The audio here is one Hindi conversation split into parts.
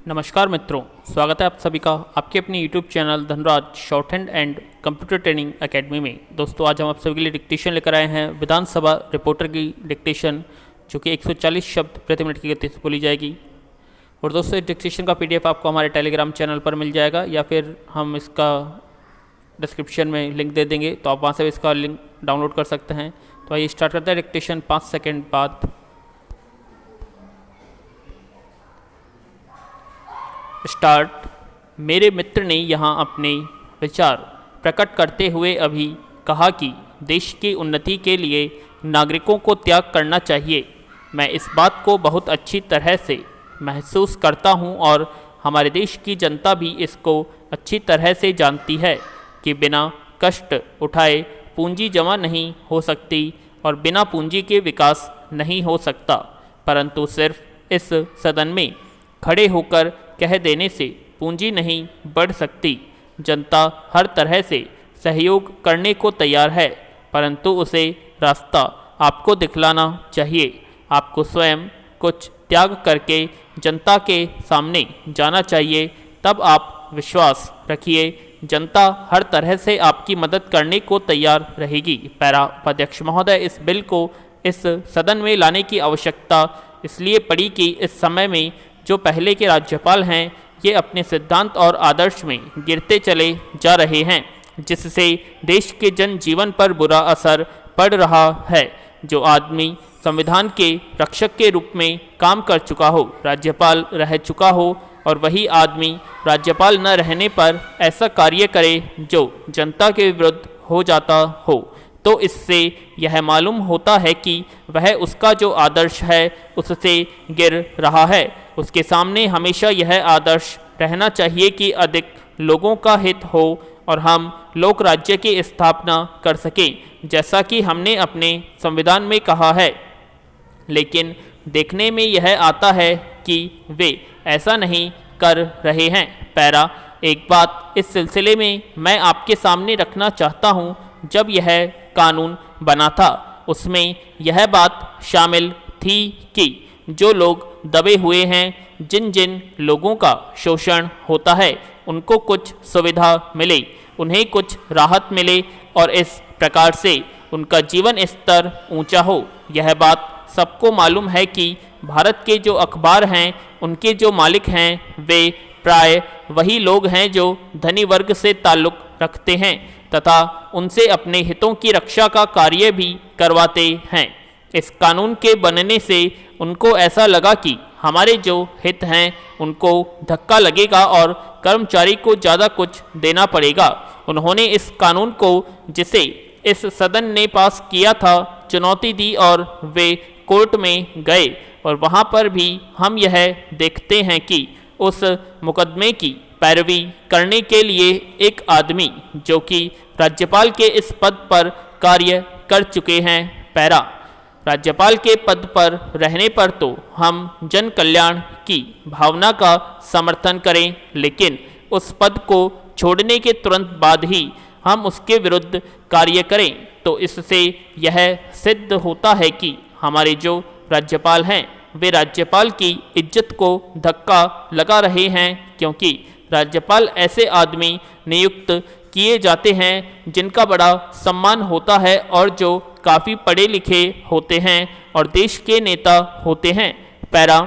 नमस्कार मित्रों, स्वागत है आप सभी का आपके अपनी YouTube channel Dhanraj short hand and computer training academy में। दोस्तों, आज हम आप सभी के लिए डिक्टेशन लेकर आए हैं विधानसभा रिपोर्टर की डिक्टेशन, जो कि 140 शब्द प्रति मिनट की गति से बोली जाएगी। और दोस्तों, इस डिक्टेशन का PDF आपको हमारे टेलीग्राम चैनल पर मिल जाएगा, या फिर हम इसका डिस्क्रिप्शन में लिंक दे देंगे, तो आप वहाँ से इसका लिंक डाउनलोड कर सकते हैं। तो आइए स्टार्ट करते हैं डिक्टेशन 5 सेकेंड बाद। स्टार्ट। मेरे मित्र ने यहाँ अपने विचार प्रकट करते हुए अभी कहा कि देश की उन्नति के लिए नागरिकों को त्याग करना चाहिए। मैं इस बात को बहुत अच्छी तरह से महसूस करता हूँ और हमारे देश की जनता भी इसको अच्छी तरह से जानती है कि बिना कष्ट उठाए पूंजी जमा नहीं हो सकती और बिना पूंजी के विकास नहीं हो सकता। परंतु सिर्फ इस सदन में खड़े होकर कह देने से पूंजी नहीं बढ़ सकती। जनता हर तरह से सहयोग करने को तैयार है, परंतु उसे रास्ता आपको दिखलाना चाहिए। आपको स्वयं कुछ त्याग करके जनता के सामने जाना चाहिए, तब आप विश्वास रखिए जनता हर तरह से आपकी मदद करने को तैयार रहेगी। पैरा। उपाध्यक्ष महोदय, इस बिल को इस सदन में लाने की आवश्यकता इसलिए पड़ी कि इस समय में जो पहले के राज्यपाल हैं, ये अपने सिद्धांत और आदर्श में गिरते चले जा रहे हैं, जिससे देश के जनजीवन पर बुरा असर पड़ रहा है। जो आदमी संविधान के रक्षक के रूप में काम कर चुका हो, राज्यपाल रह चुका हो, और वही आदमी राज्यपाल न रहने पर ऐसा कार्य करे जो जनता के विरुद्ध हो जाता हो, तो इससे यह मालूम होता है कि वह उसका जो आदर्श है उससे गिर रहा है। उसके सामने हमेशा यह आदर्श रहना चाहिए कि अधिक लोगों का हित हो और हम लोक राज्य की स्थापना कर सकें, जैसा कि हमने अपने संविधान में कहा है। लेकिन देखने में यह आता है कि वे ऐसा नहीं कर रहे हैं। पैरा। एक बात इस सिलसिले में मैं आपके सामने रखना चाहता हूँ। जब यह कानून बना था, उसमें यह बात शामिल थी कि जो लोग दबे हुए हैं, जिन जिन लोगों का शोषण होता है, उनको कुछ सुविधा मिले, उन्हें कुछ राहत मिले और इस प्रकार से उनका जीवन स्तर ऊंचा हो। यह बात सबको मालूम है कि भारत के जो अखबार हैं, उनके जो मालिक हैं, वे प्राय वही लोग हैं जो धनी वर्ग से ताल्लुक़ रखते हैं तथा उनसे अपने हितों की रक्षा का कार्य भी करवाते हैं। इस कानून के बनने से उनको ऐसा लगा कि हमारे जो हित हैं उनको धक्का लगेगा और कर्मचारी को ज़्यादा कुछ देना पड़ेगा। उन्होंने इस कानून को, जिसे इस सदन ने पास किया था, चुनौती दी और वे कोर्ट में गए, और वहाँ पर भी हम यह देखते हैं कि उस मुकदमे की पैरवी करने के लिए एक आदमी जो कि राज्यपाल के इस पद पर कार्य कर चुके हैं। पैरा। राज्यपाल के पद पर रहने पर तो हम जन कल्याण की भावना का समर्थन करें, लेकिन उस पद को छोड़ने के तुरंत बाद ही हम उसके विरुद्ध कार्य करें, तो इससे यह सिद्ध होता है कि हमारे जो राज्यपाल हैं, वे राज्यपाल की इज्जत को धक्का लगा रहे हैं, क्योंकि राज्यपाल ऐसे आदमी नियुक्त किए जाते हैं जिनका बड़ा सम्मान होता है और जो काफ़ी पढ़े लिखे होते हैं और देश के नेता होते हैं। पैरा।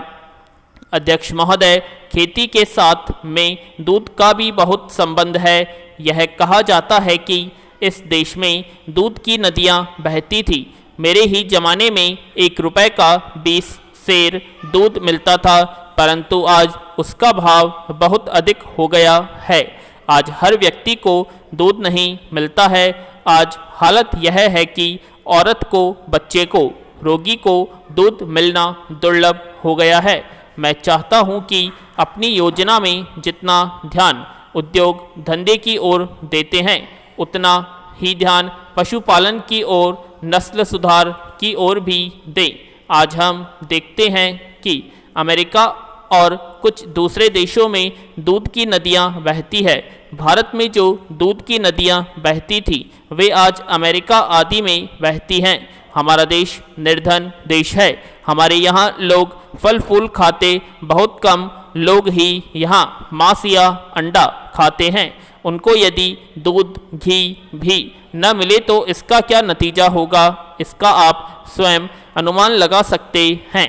अध्यक्ष महोदय, खेती के साथ में दूध का भी बहुत संबंध है। यह कहा जाता है कि इस देश में दूध की नदियाँ बहती थी। मेरे ही ज़माने में 1 रुपये का 20 सेर दूध मिलता था, परंतु आज उसका भाव बहुत अधिक हो गया है। आज हर व्यक्ति को दूध नहीं मिलता है। आज हालत यह है कि औरत को, बच्चे को, रोगी को दूध मिलना दुर्लभ हो गया है। मैं चाहता हूं कि अपनी योजना में जितना ध्यान उद्योग धंधे की ओर देते हैं, उतना ही ध्यान पशुपालन की ओर, नस्ल सुधार की ओर भी दें। आज हम देखते हैं कि अमेरिका और कुछ दूसरे देशों में दूध की नदियां बहती है। भारत में जो दूध की नदियां बहती थी, वे आज अमेरिका आदि में बहती हैं। हमारा देश निर्धन देश है। हमारे यहाँ लोग फल फूल खाते बहुत कम लोग ही यहाँ मांस या अंडा खाते हैं। उनको यदि दूध घी भी न मिले तो इसका क्या नतीजा होगा, इसका आप स्वयं अनुमान लगा सकते हैं।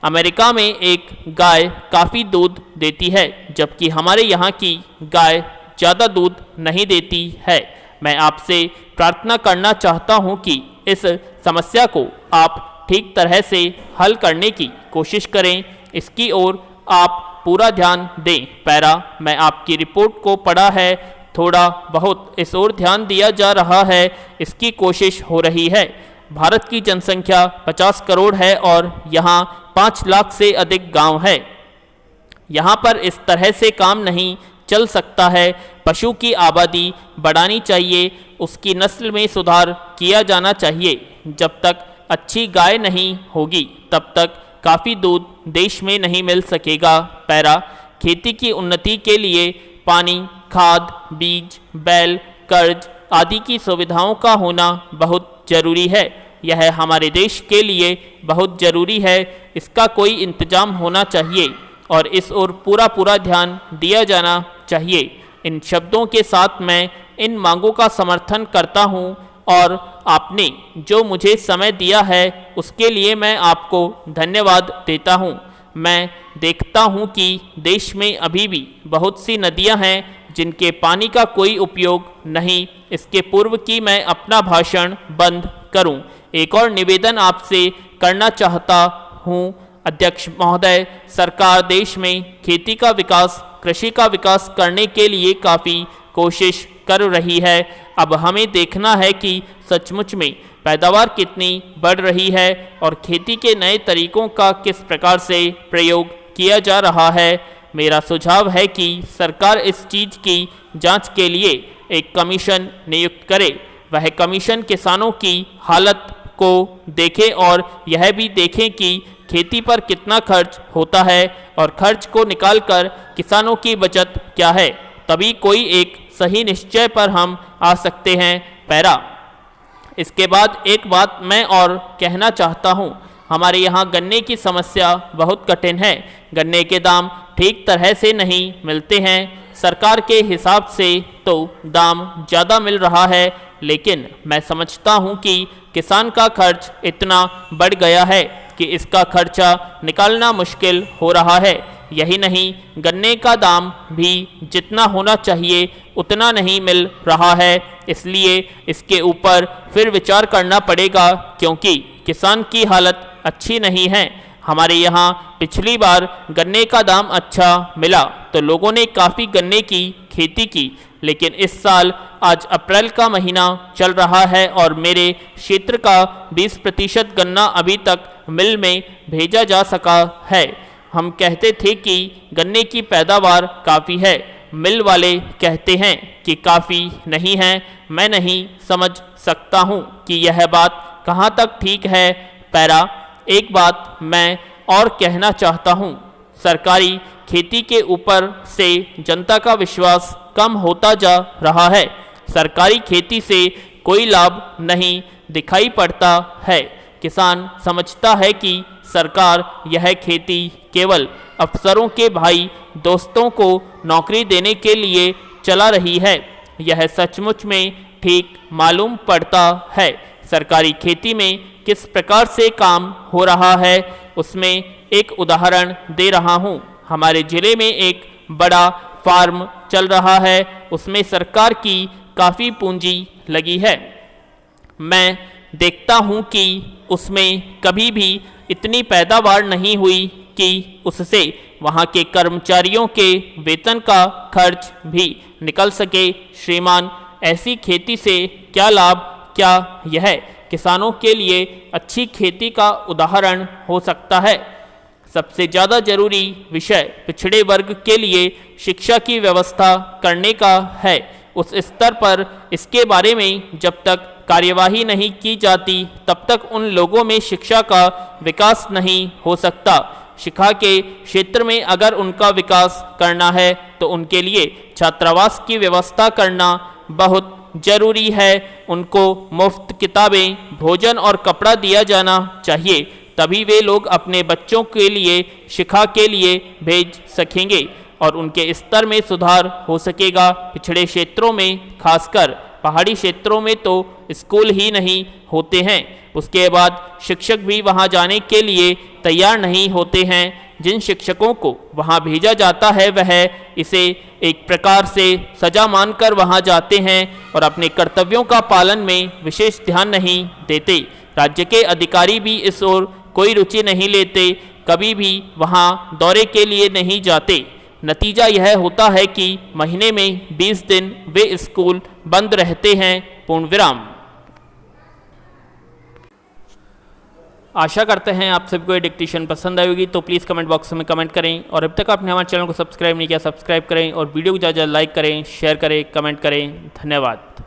अमेरिका में एक गाय काफ़ी दूध देती है, जबकि हमारे यहाँ की गाय ज़्यादा दूध नहीं देती है। मैं आपसे प्रार्थना करना चाहता हूँ कि इस समस्या को आप ठीक तरह से हल करने की कोशिश करें, इसकी ओर आप पूरा ध्यान दें। पैरा, मैं आपकी रिपोर्ट को पढ़ा है, थोड़ा बहुत इस ओर ध्यान दिया जा रहा है, इसकी कोशिश हो रही है। भारत की जनसंख्या 50 करोड़ है और यहाँ 5 लाख से अधिक गांव है। यहाँ पर इस तरह से काम नहीं चल सकता है। पशु की आबादी बढ़ानी चाहिए, उसकी नस्ल में सुधार किया जाना चाहिए। जब तक अच्छी गाय नहीं होगी तब तक काफ़ी दूध देश में नहीं मिल सकेगा। पैरा, खेती की उन्नति के लिए पानी, खाद, बीज, बैल, कर्ज आदि की सुविधाओं का होना बहुत जरूरी है। यह हमारे देश के लिए बहुत ज़रूरी है। इसका कोई इंतजाम होना चाहिए और इस ओर पूरा ध्यान दिया जाना चाहिए। इन शब्दों के साथ मैं इन मांगों का समर्थन करता हूँ और आपने जो मुझे समय दिया है उसके लिए मैं आपको धन्यवाद देता हूँ। मैं देखता हूँ कि देश में अभी भी बहुत सी नदियाँ हैं जिनके पानी का कोई उपयोग नहीं। इसके पूर्व कि मैं अपना भाषण बंद करूँ, एक और निवेदन आपसे करना चाहता हूँ। अध्यक्ष महोदय, सरकार देश में खेती का विकास, कृषि का विकास करने के लिए काफ़ी कोशिश कर रही है। अब हमें देखना है कि सचमुच में पैदावार कितनी बढ़ रही है और खेती के नए तरीकों का किस प्रकार से प्रयोग किया जा रहा है। मेरा सुझाव है कि सरकार इस चीज़ की जांच के लिए एक कमीशन नियुक्त करे। वह कमीशन किसानों की हालत को देखे और यह भी देखें कि खेती पर कितना खर्च होता है और खर्च को निकालकर किसानों की बचत क्या है। तभी कोई एक सही निश्चय पर हम आ सकते हैं। पैरा, इसके बाद एक बात मैं और कहना चाहता हूँ। हमारे यहाँ गन्ने की समस्या बहुत कठिन है। गन्ने के दाम ठीक तरह से नहीं मिलते हैं। सरकार के हिसाब से तो दाम ज़्यादा मिल रहा है, लेकिन मैं समझता हूँ कि किसान का खर्च इतना बढ़ गया है कि इसका खर्चा निकालना मुश्किल हो रहा है। यही नहीं, गन्ने का दाम भी जितना होना चाहिए उतना नहीं मिल रहा है। इसलिए इसके ऊपर फिर विचार करना पड़ेगा, क्योंकि किसान की हालत अच्छी नहीं है। हमारे यहाँ पिछली बार गन्ने का दाम अच्छा मिला तो लोगों ने काफ़ी गन्ने की खेती की, लेकिन इस साल आज अप्रैल का महीना चल रहा है और मेरे क्षेत्र का 20% गन्ना अभी तक मिल में भेजा जा सका है। हम कहते थे कि गन्ने की पैदावार काफ़ी है, मिल वाले कहते हैं कि काफ़ी नहीं है। मैं नहीं समझ सकता हूँ कि यह बात कहाँ तक ठीक है। पैरा, एक बात मैं और कहना चाहता हूँ। सरकारी खेती के ऊपर से जनता का विश्वास कम होता जा रहा है। सरकारी खेती से कोई लाभ नहीं दिखाई पड़ता है। किसान समझता है कि सरकार यह खेती केवल अफसरों के भाई दोस्तों को नौकरी देने के लिए चला रही है। यह सचमुच में ठीक मालूम पड़ता है। सरकारी खेती में किस प्रकार से काम हो रहा है उसमें एक उदाहरण दे रहा हूँ। हमारे ज़िले में एक बड़ा फार्म चल रहा है, उसमें सरकार की काफ़ी पूंजी लगी है। मैं देखता हूँ कि उसमें कभी भी इतनी पैदावार नहीं हुई कि उससे वहाँ के कर्मचारियों के वेतन का खर्च भी निकल सके। श्रीमान, ऐसी खेती से क्या लाभ, क्या यह किसानों के लिए अच्छी खेती का उदाहरण हो सकता है? सबसे ज़्यादा जरूरी विषय पिछड़े वर्ग के लिए शिक्षा की व्यवस्था करने का है। उस स्तर पर इसके बारे में जब तक कार्यवाही नहीं की जाती तब तक उन लोगों में शिक्षा का विकास नहीं हो सकता। शिक्षा के क्षेत्र में अगर उनका विकास करना है तो उनके लिए छात्रावास की व्यवस्था करना बहुत ज़रूरी है। उनको मुफ्त किताबें, भोजन और कपड़ा दिया जाना चाहिए तभी वे लोग अपने बच्चों के लिए शिक्षा के लिए भेज सकेंगे और उनके स्तर में सुधार हो सकेगा। पिछड़े क्षेत्रों में खासकर पहाड़ी क्षेत्रों में तो स्कूल ही नहीं होते हैं, उसके बाद शिक्षक भी वहां जाने के लिए तैयार नहीं होते हैं। जिन शिक्षकों को वहां भेजा जाता है वह इसे एक प्रकार से सजा मानकर वहां जाते हैं और अपने कर्तव्यों का पालन में विशेष ध्यान नहीं देते। राज्य के अधिकारी भी इस ओर कोई रुचि नहीं लेते, कभी भी वहां दौरे के लिए नहीं जाते। नतीजा यह होता है कि महीने में 20 दिन वे स्कूल बंद रहते हैं। पूर्ण विराम। आशा करते हैं आप सबको ये डिक्टेशन पसंद आई होगी, तो प्लीज़ कमेंट बॉक्स में कमेंट करें और अब तक आपने हमारे चैनल को सब्सक्राइब नहीं किया सब्सक्राइब करें और वीडियो को ज़्यादा लाइक करें, शेयर करें, कमेंट करें। धन्यवाद।